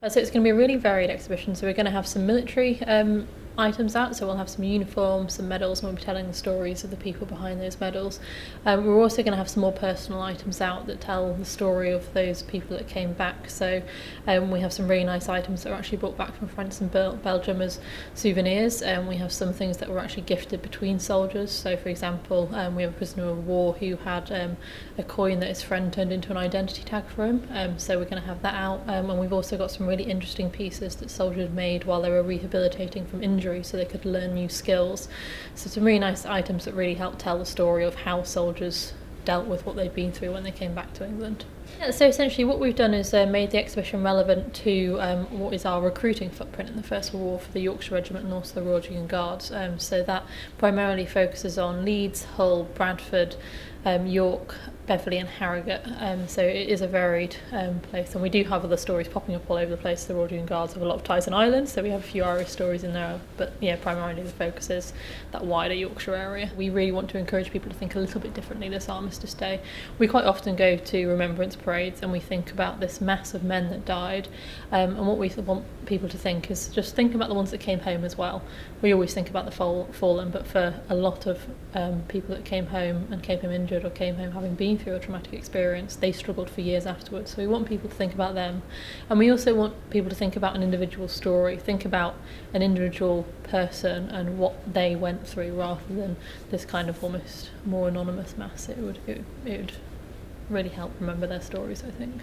So it's going to be a really varied exhibition. So we're going to have some military items out, so we'll have some uniforms, some medals, and we'll be telling the stories of the people behind those medals. We're also going to have some more personal items out that tell the story of those people that came back. So we have some really nice items that were actually brought back from France and Belgium as souvenirs. We have some things that were actually gifted between soldiers. So for example, we have a prisoner of war who had a coin that his friend turned into an identity tag for him. So we're going to have that out. And we've also got some really interesting pieces that soldiers made while they were rehabilitating from injury, so they could learn new skills. So some really nice items that really help tell the story of how soldiers dealt with what they'd been through when they came back to England. Yeah, so essentially what we've done is made the exhibition relevant to what is our recruiting footprint in the First World War for the Yorkshire Regiment and also the Royal Dragoon Guards. So that primarily focuses on Leeds, Hull, Bradford, York, Beverley and Harrogate. So it is a varied place, and we do have other stories popping up all over the place. The Royal Dragoon Guards have a lot of ties in Ireland, so we have a few Irish stories in there, but yeah, primarily the focus is that wider Yorkshire area. We really want to encourage people to think a little bit differently this Armistice Day. We quite often go to remembrance parades and we think about this mass of men that died, and what we want people to think is just think about the ones that came home as well. We always think about the fallen, but for a lot of people that came home and came home injured or came home having been through a traumatic experience, they struggled for years afterwards. So we want people to think about them, and we also want people to think about an individual story, think about an individual person and what they went through, rather than this kind of almost more anonymous mass. It would really help remember their stories, I think.